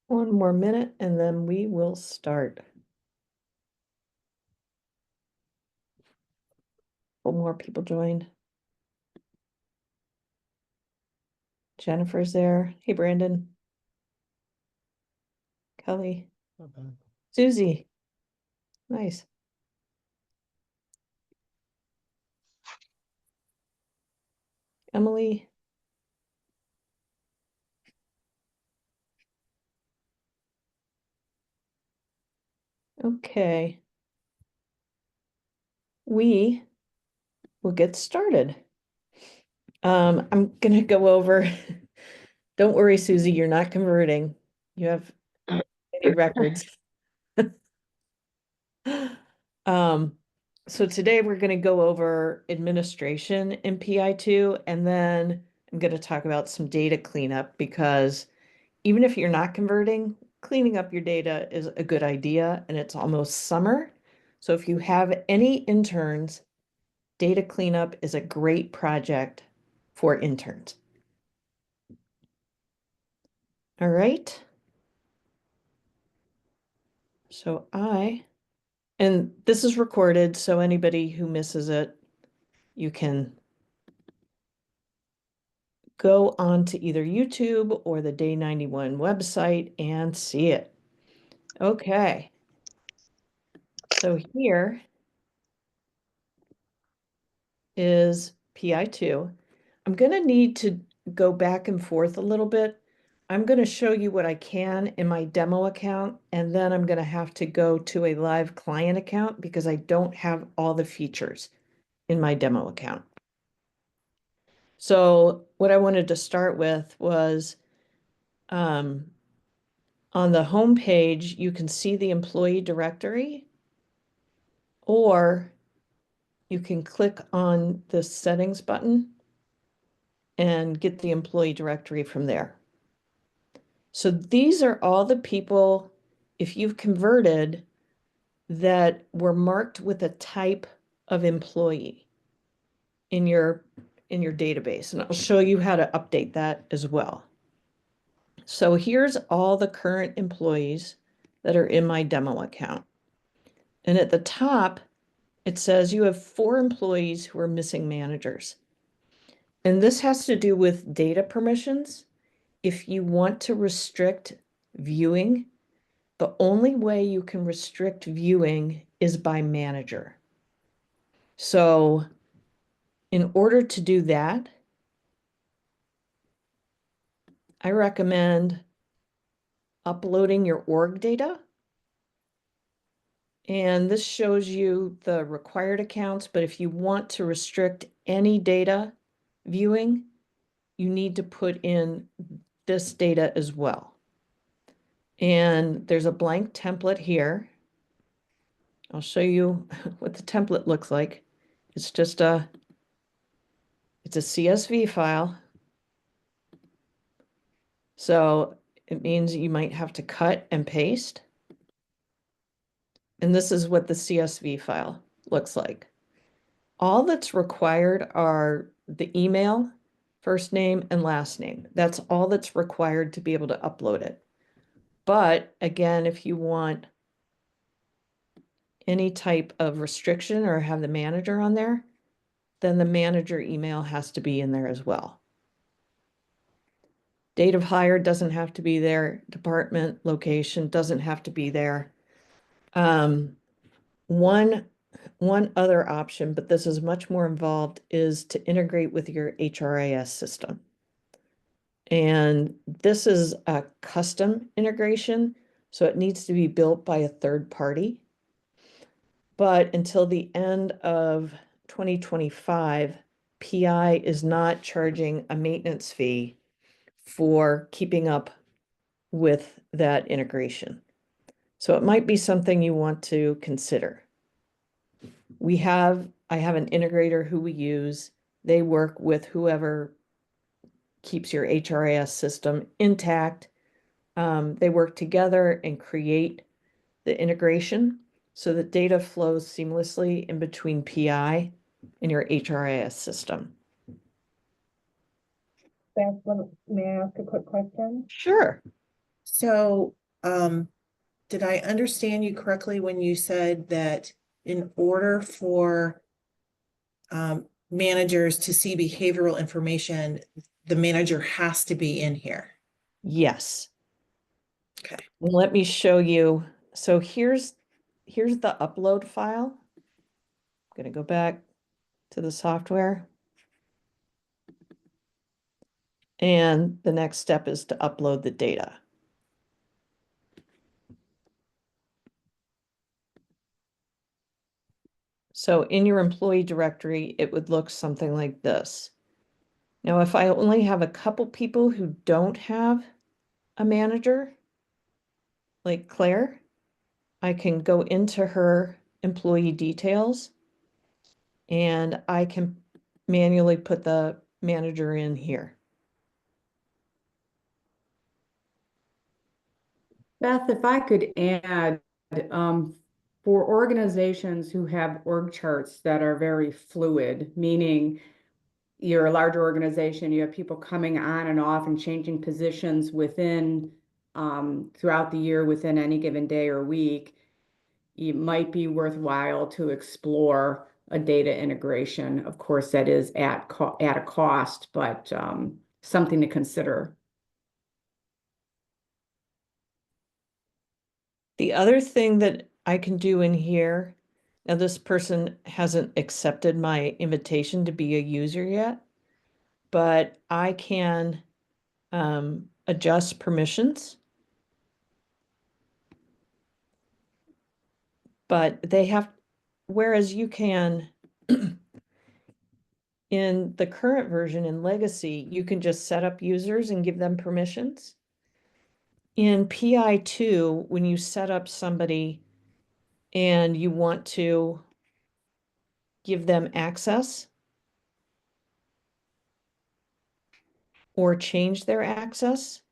One more minute and then we will start. Couple more people joined. Jennifer's there. Hey, Brandon. Kelly. Susie. Nice. Emily. Okay. We will get started. I'm gonna go over. Don't worry, Susie, you're not converting. You have any records. So today we're going to go over administration in PI2, and then I'm going to talk about some data cleanup, because even if you're not converting, cleaning up your data is a good idea, and it's almost summer. So if you have any interns, data cleanup is a great project for interns. All right. So and this is recorded, so anybody who misses it, you can go on to either YouTube or the Day 91 website and see it. Okay. So here is PI2. I'm going to need to go back and forth a little bit. I'm going to show you what I can in my demo account, and then I'm going to have to go to a live client account because I don't have all the features in my demo account. So what I wanted to start with was on the home page, you can see the employee directory, or you can click on the settings button and get the employee directory from there. So these are all the people, if you've converted, that were marked with a type of employee in your database. And I'll show you how to update that as well. So here's all the current employees that are in my demo account. And at the top, it says you have 4 employees who are missing managers. And this has to do with data permissions. If you want to restrict viewing, the only way you can restrict viewing is by manager. So in order to do that, I recommend uploading your org data. And this shows you the required accounts, but if you want to restrict any data viewing, you need to put in this data as well. And there's a blank template here. I'll show you what the template looks like. It's just it's a CSV file. So it means you might have to cut and paste. And this is what the CSV file looks like. All that's required are the email, first name, and last name. That's all that's required to be able to upload it. But again, if you want any type of restriction or have the manager on there, then the manager email has to be in there as well. Date of hire doesn't have to be there. Department, location doesn't have to be there. One other option, but this is much more involved, is to integrate with your HRIS system. And this is a custom integration, so it needs to be built by a third party. But until the end of 2025, PI is not charging a maintenance fee for keeping up with that integration. So it might be something you want to consider. I have an integrator who we use. They work with whoever keeps your HRIS system intact. They work together and create the integration so that data flows seamlessly in between PI in your HRIS system. Beth, may I ask a quick question? Sure. So, did I understand you correctly when you said that in order for managers to see behavioral information, the manager has to be in here? Yes. Okay. And let me show you. So here's the upload file. I'm going to go back to the software. And the next step is to upload the data. So in your employee directory, it would look something like this. Now, if I only have a couple people who don't have a manager, like Claire, I can go into her employee details and I can manually put the manager in here. Beth, if I could add, for organizations who have org charts that are very fluid, meaning you're a larger organization, you have people coming on and off and changing positions within throughout the year within any given day or week, it might be worthwhile to explore a data integration. Of course, that is at a cost, but something to consider. The other thing that I can do in here, now this person hasn't accepted my invitation to be a user yet, but I can adjust permissions. But they have, whereas you can, in the current version in Legacy, you can just set up users and give them permissions. In PI2, when you set up somebody and you want to give them access or change their access.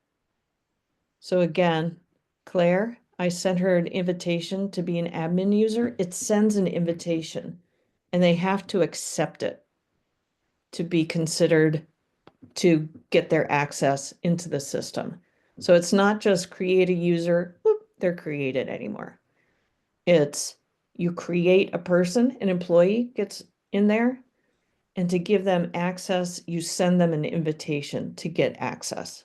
So again, Claire, I sent her an invitation to be an admin user. It sends an invitation and they have to accept it to be considered to get their access into the system. So it's not just create a user, whoop, they're created anymore. It's you create a person, an employee gets in there, and to give them access, you send them an invitation to get access.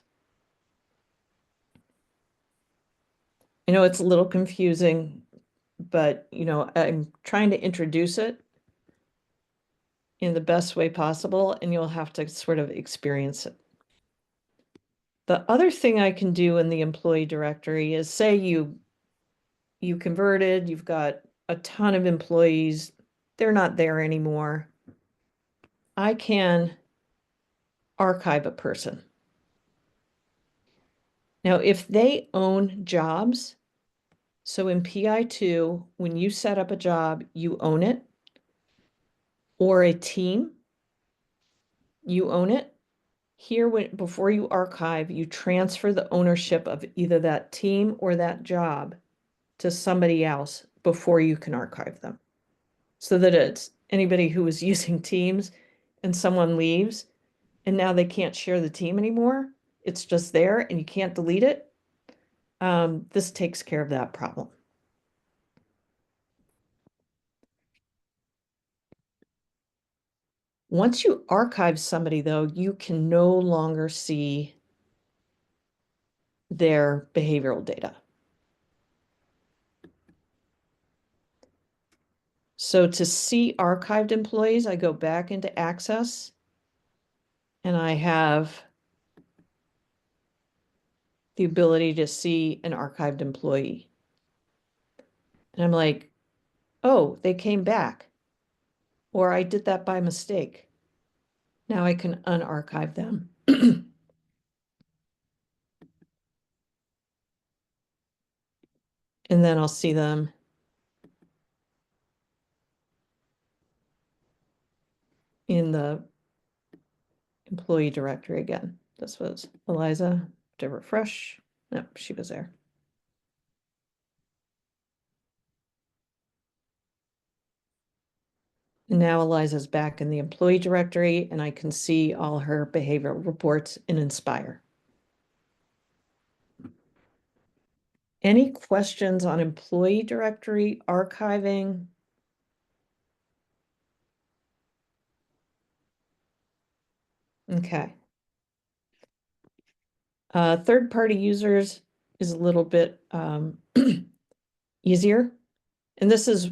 I know it's a little confusing, but I'm trying to introduce it in the best way possible, and you'll have to sort of experience it. The other thing I can do in the employee directory is say you converted, you've got a ton of employees, they're not there anymore. I can archive a person. Now, if they own jobs, so in PI2, when you set up a job, you own it, or a team, you own it. Here, before you archive, you transfer the ownership of either that team or that job to somebody else before you can archive them. So that it's anybody who was using Teams and someone leaves and now they can't share the team anymore. It's just there and you can't delete it. This takes care of that problem. Once you archive somebody, though, you can no longer see their behavioral data. So to see archived employees, I go back into Access and I have the ability to see an archived employee. And I'm like, oh, they came back. Or I did that by mistake. Now I can unarchive them. And then I'll see them in the employee directory again. This was Eliza. To refresh. No, she was there. Now Eliza's back in the employee directory and I can see all her behavioral reports in Inspire. Any questions on employee directory, archiving? Okay. Third-party users is a little bit easier. And this is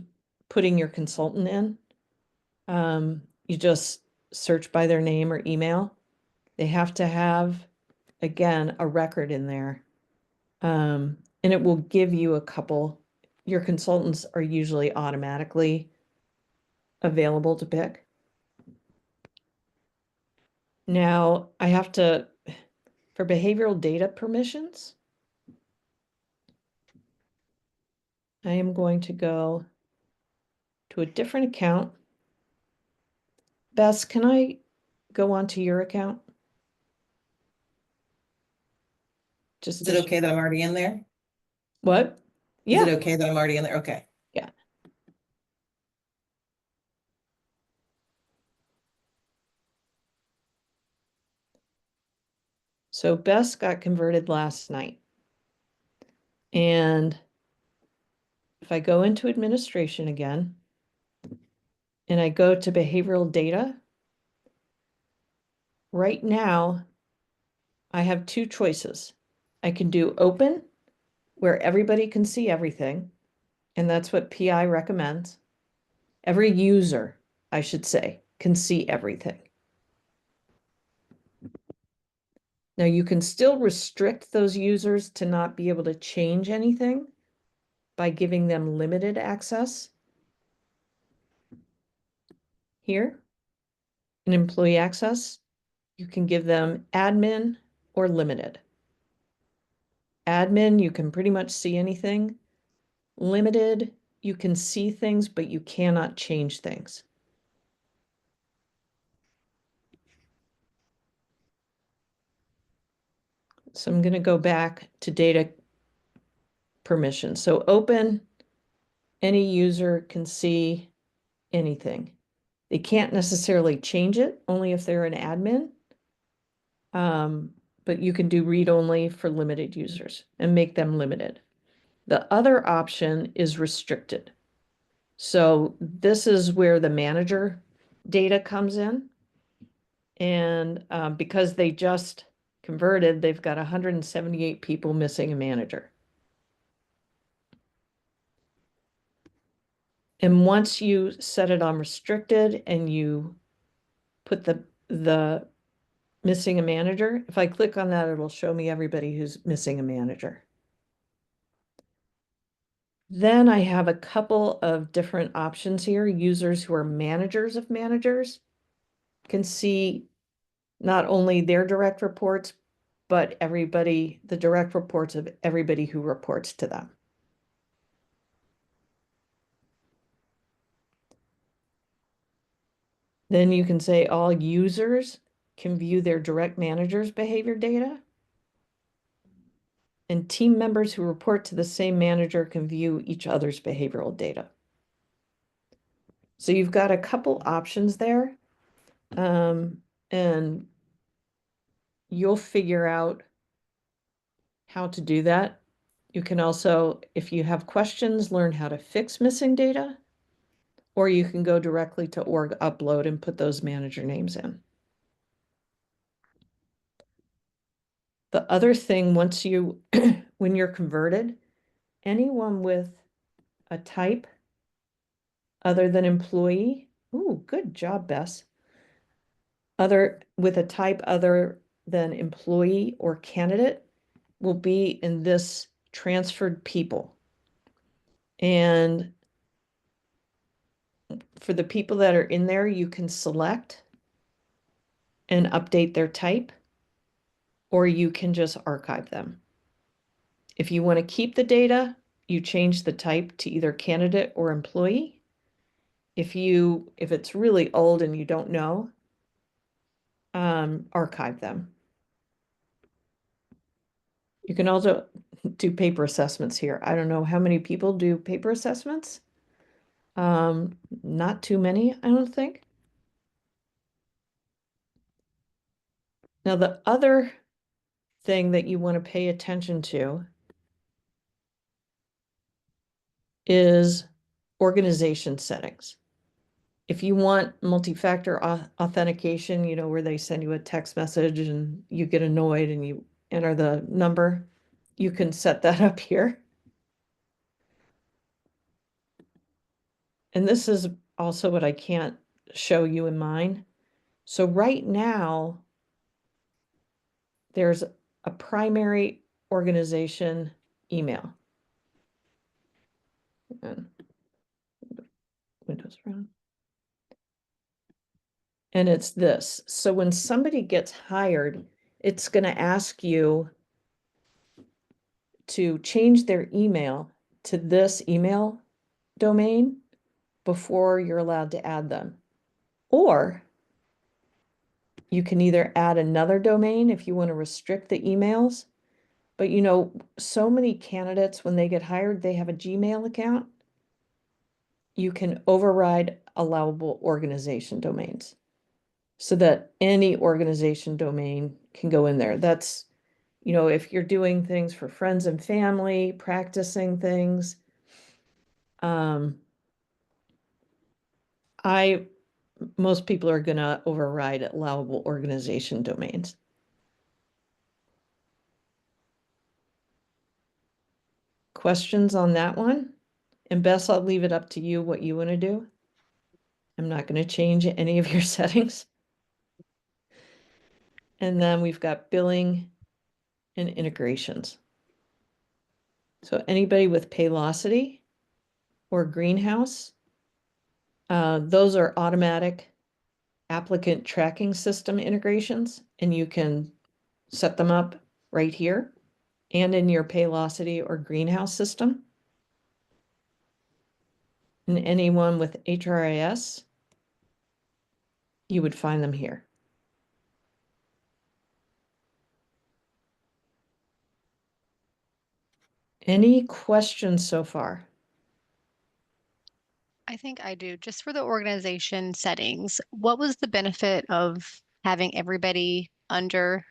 putting your consultant in. You just search by their name or email. They have to have, again, a record in there. And it will give you a couple. Your consultants are usually automatically available to pick. Now, I have to, for behavioral data permissions, I am going to go to a different account. Bess, can I go onto your account? Just Is it okay that I'm already in there? What? Is it Yeah, okay that I'm already in there? Okay. yeah. So Bess got converted last night. And if I go into administration again, and I go to behavioral data, right now, I have two choices. I can do open, where everybody can see everything, and that's what PI recommends. Every user, I should say, can see everything. Now you can still restrict those users to not be able to change anything by giving them limited access. Here, in employee access, you can give them admin or limited. Admin, you can pretty much see anything. Limited, you can see things, but you cannot change things. So I'm going to go back to data permission. So open, any user can see anything. They can't necessarily change it, only if they're an admin. But you can do read only for limited users and make them limited. The other option is restricted. So this is where the manager data comes in. And because they just converted, they've got 178 people missing a manager. And once you set it on restricted and you put the missing a manager, if I click on that, it'll show me everybody who's missing a manager. Then I have a couple of different options here. Users who are managers of managers can see not only their direct reports, but everybody, the direct reports of everybody who reports to them. Then you can say all users can view their direct manager's behavior data. And team members who report to the same manager can view each other's behavioral data. So you've got a couple options there. And you'll figure out how to do that. You can also, if you have questions, learn how to fix missing data, or you can go directly to org upload and put those manager names in. The other thing, once you, when you're converted, anyone with a type other than employee, ooh, good job, Bess. With a type other than employee or candidate will be in this transferred people. And for the people that are in there, you can select and update their type, or you can just archive them. If you want to keep the data, you change the type to either candidate or employee. If it's really old and you don't know, archive them. You can also do paper assessments here. I don't know how many people do paper assessments. Not too many, I don't think. Now, the other thing that you want to pay attention to is organization settings. If you want multi-factor authentication, you know, where they send you a text message and you get annoyed and you enter the number, you can set that up here. And this is also what I can't show you in mine. So right now, there's a primary organization email. And Windows run. And it's this. So when somebody gets hired, it's going to ask you to change their email to this email domain before you're allowed to add them. Or you can either add another domain if you want to restrict the emails. But you know, so many candidates, when they get hired, they have a Gmail account. You can override allowable organization domains so that any organization domain can go in there. That's, you know, if you're doing things for friends and family, practicing things. Most people are going to override allowable organization domains. Questions on that one? And Bess, I'll leave it up to you what you want to do. I'm not going to change any of your settings. And then we've got billing and integrations. So anybody with Paylocity or Greenhouse, those are automatic applicant tracking system integrations, and you can set them up right here and in your Paylocity or Greenhouse system. And anyone with HRIS, you would find them here. Any questions so far? I think I do. Just for the organization settings, what was the benefit of having everybody under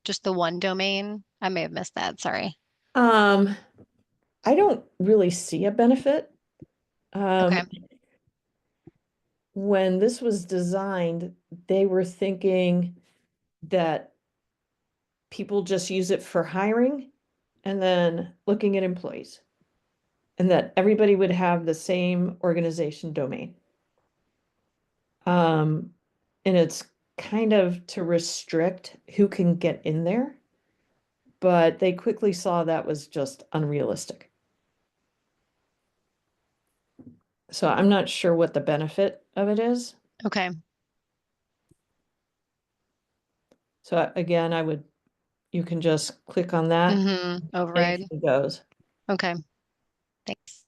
just the one domain? I may have missed that. Sorry. I don't really see a benefit. Okay. When this was designed, they were thinking that people just use it for hiring and then looking at employees, and that everybody would have the same organization domain. And it's kind of to restrict who can get in there, but they quickly saw that was just unrealistic. So I'm not sure what the benefit of it is. Okay. So again, you can just click on that. Override. Anything goes. Okay. Thanks.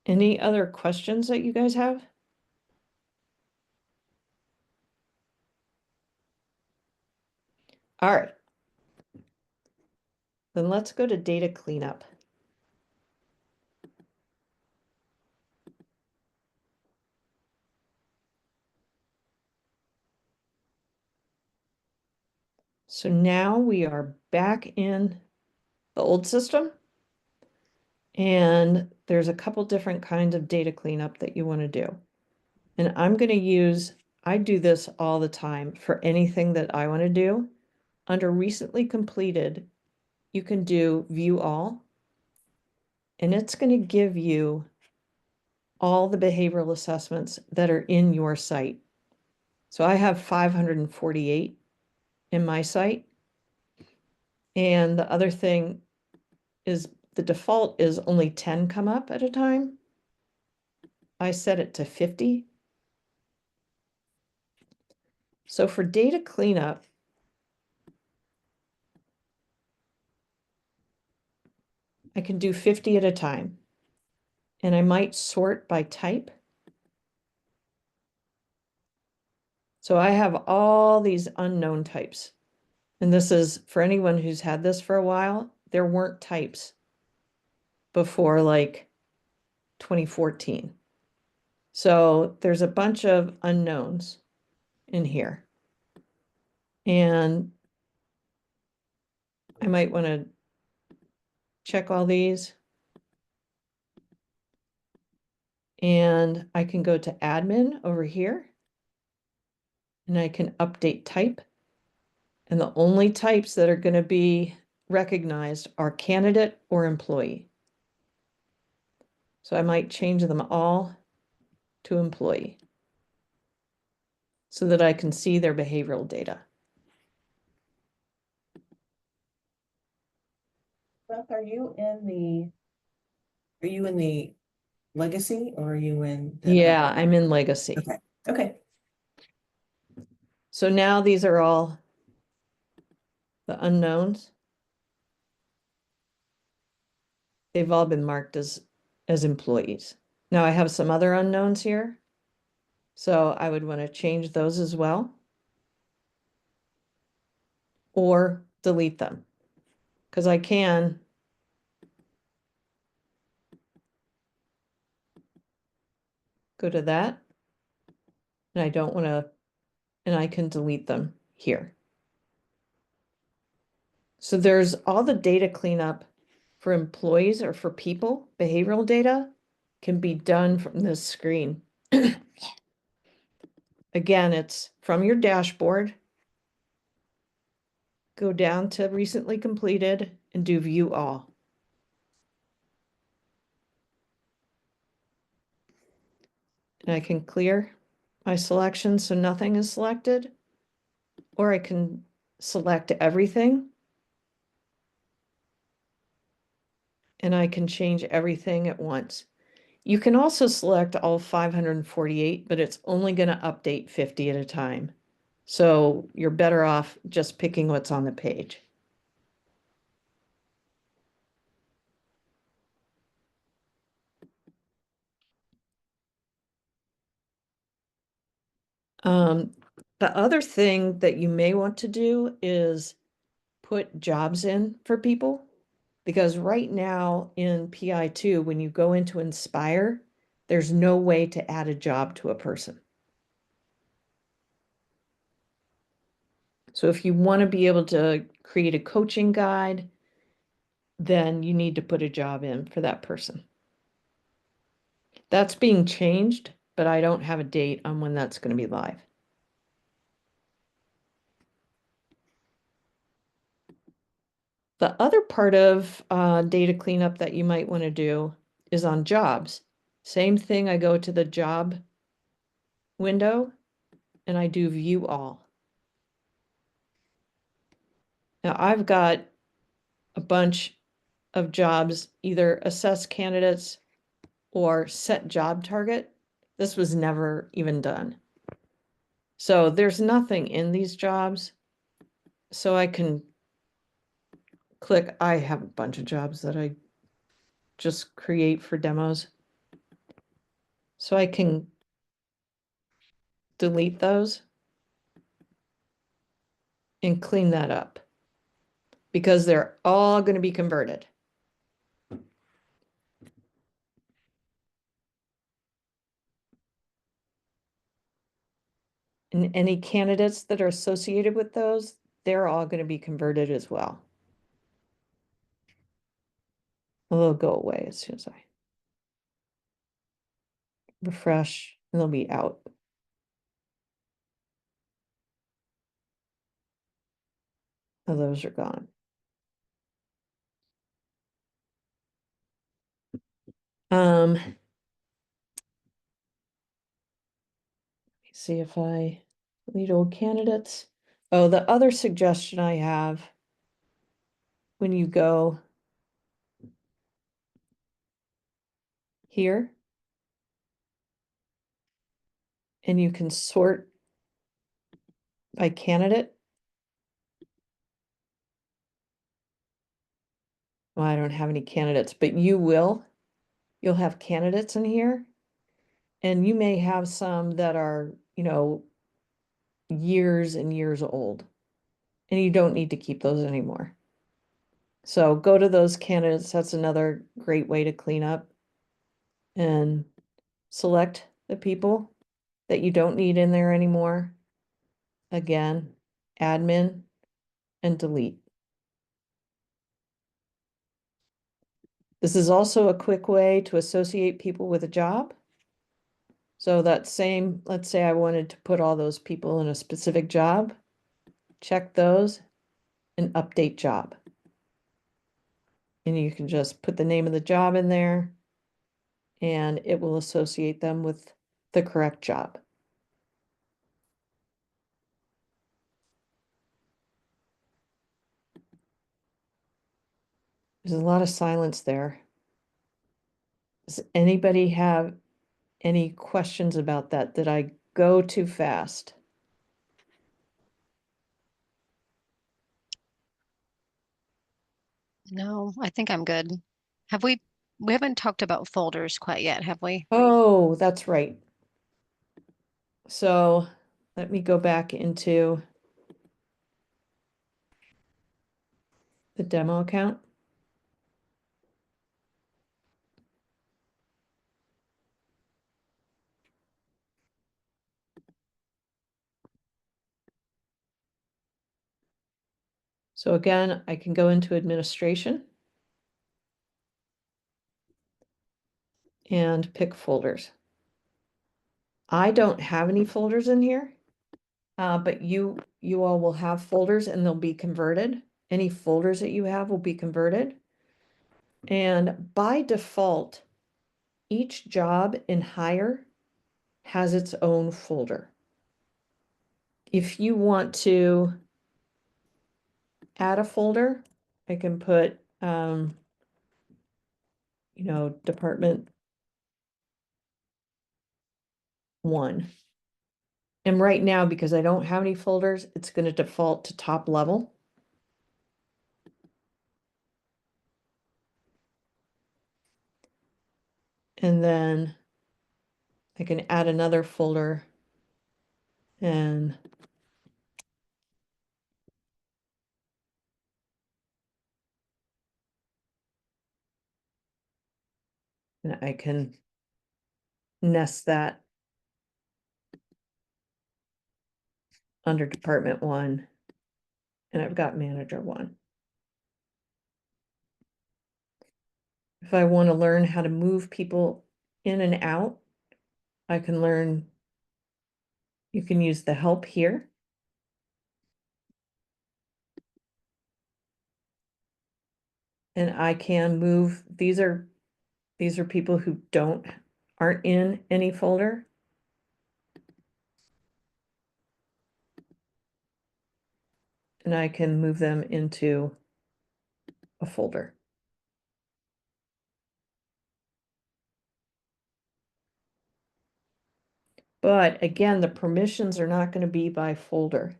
Any other questions that you guys have? All right. Then let's go to data cleanup. So now we are back in the old system. And there's a couple different kinds of data cleanup that you want to do. And I do this all the time for anything that I want to do. Under recently completed, you can do view all. And it's going to give you all the behavioral assessments that are in your site. So I have 548 in my site. And the other thing is the default is only 10 come up at a time. I set it to 50. So for data cleanup, I can do 50 at a time. And I might sort by type. So I have all these unknown types. And this is for anyone who's had this for a while, there weren't types before, like 2014. So there's a bunch of unknowns in here. And I might want to check all these. And I can go to admin over here. And I can update type. And the only types that are going to be recognized are candidate or employee. So I might change them all to employee so that I can see their behavioral data. Beth, are you in the legacy or are you in the? Yeah, I'm in legacy. Okay, okay. So now these are all the unknowns. They've all been marked as employees. Now I have some other unknowns here. So I would want to change those as well. Or delete them. Because I can go to that. And I don't want to, and I can delete them here. So there's all the data cleanup for employees or for people, behavioral data can be done from this screen. Again, it's from your dashboard. Go down to recently completed and do view all. And I can clear my selection so nothing is selected, or I can select everything. And I can change everything at once. You can also select all 548, but it's only going to update 50 at a time. So you're better off just picking what's on the page. The other thing that you may want to do is put jobs in for people, because right now in PI2, when you go into Inspire, there's no way to add a job to a person. So if you want to be able to create a coaching guide, then you need to put a job in for that person. That's being changed, but I don't have a date on when that's going to be live. The other part of data cleanup that you might want to do is on jobs. Same thing, I go to the job window and I do view all. Now I've got a bunch of jobs, either assess candidates or set job target. This was never even done. So there's nothing in these jobs. So I can click, I have a bunch of jobs that I just create for demos. So I can delete those and clean that up because they're all going to be converted. And any candidates that are associated with those, they're all going to be converted as well. They'll go away as soon as I refresh, and they'll be out. Oh, those are gone. Let me see if I delete old candidates. Oh, the other suggestion I have when you go here and you can sort by candidate. Well, I don't have any candidates, but you will. You'll have candidates in here. And you may have some that are, years and years old. And you don't need to keep those anymore. So go to those candidates. That's another great way to clean up. and select the people that you don't need in there anymore. Again, admin and delete. This is also a quick way to associate people with a job. So that same, let's say I wanted to put all those people in a specific job, check those and update job. And you can just put the name of the job in there and it will associate them with the correct job. There's a lot of silence there. Does anybody have any questions about that? Did I go too fast? No, I think I'm good. We haven't talked about folders quite yet, have we? Oh, that's right. So let me go back into the demo account. So again, I can go into administration and pick folders. I don't have any folders in here, but you all will have folders and they'll be converted. Any folders that you have will be converted. And by default, each job in Hire has its own folder. If you want to add a folder, I can put, department 1. And right now, because I don't have any folders, it's going to default to top level. And then I can add another folder and I can nest that under department 1 and I've got manager 1. If I want to learn how to move people in and out, I can learn, you can use the help here. And I can move, these are people who aren't in any folder. And I can move them into a folder. But again, the permissions are not going to be by folder.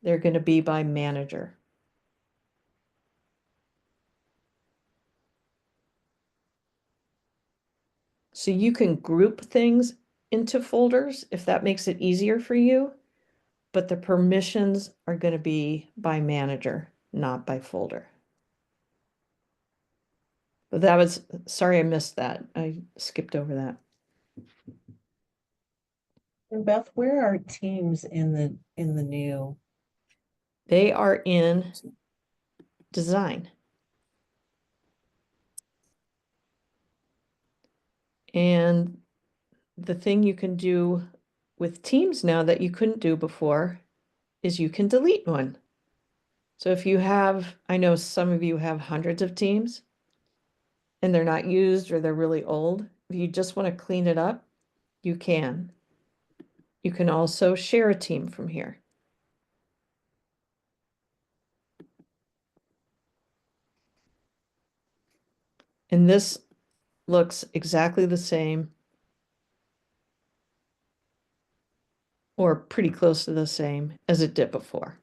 They're going to be by manager. So you can group things into folders if that makes it easier for you, but the permissions are going to be by manager, not by folder. But that was, sorry, I missed that. I skipped over that. And Beth, where are teams in the new? They are in design. And the thing you can do with teams now that you couldn't do before is you can delete one. So if you have, I know some of you have hundreds of teams and they're not used or they're really old. If you just want to clean it up, you can. You can also share a team from here. And this looks exactly the same or pretty close to the same as it did before.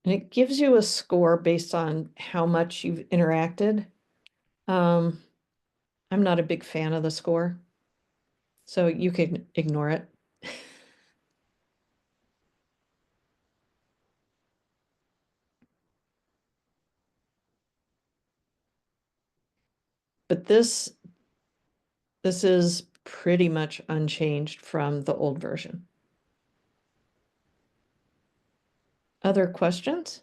And it gives you a score based on how much you've interacted. I'm not a big fan of the score, so you can ignore it. But this is pretty much unchanged from the old version. Other questions?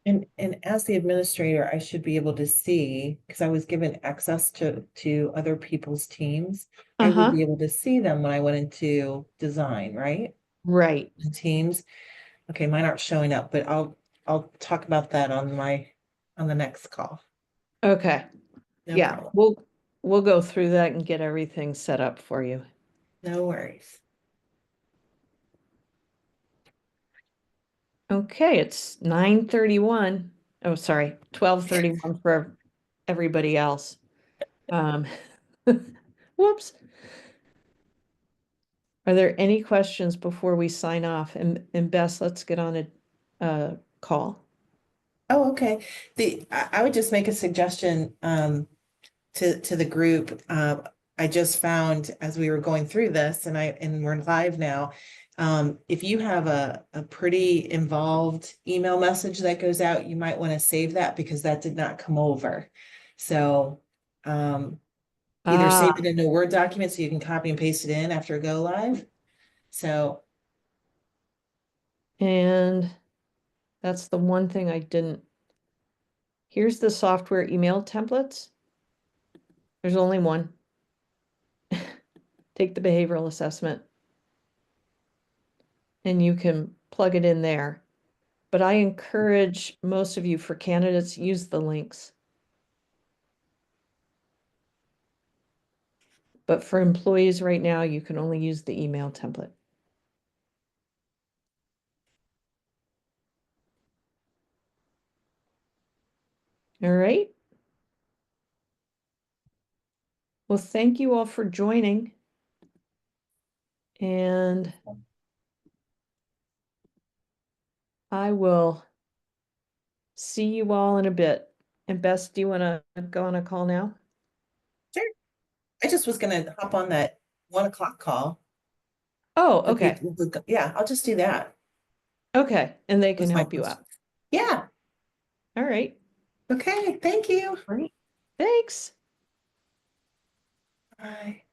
And as the administrator, I should be able to see, because I was given access to other people's teams. I would Uh-huh. be able to see them when I went into design, right? Right. The teams. Okay, mine aren't showing up, but I'll talk about that on the next call. Okay. No Yeah, problem. we'll go through that and get everything set up for you. No worries. Okay, it's 9:31. Oh, sorry, 12:31 for everybody else. Whoops. Are there any questions before we sign off? And Bess, let's get on a call. Oh, okay. I would just make a suggestion to the group. I just found as we were going through this, and we're live now. If you have a pretty involved email message that goes out, you might want to save that because that did not come over. So either save it in a Word document so you can copy and paste it in after go live. So And that's the one thing I didn't. Here's the software email templates. There's only one. Take the behavioral assessment and you can plug it in there. But I encourage most of you, for candidates, use the links. But for employees right now, you can only use the email template. All right. Well, thank you all for joining. And I will see you all in a bit. And Bess, do you want to go on a call now? sure. I just was gonna hop on that 1 o'clock call. Oh, for okay. people yeah, I'll just do that. Okay. And they can Was my help you out. question. Yeah. All right. Okay. Thank you. Great. Thanks. Bye.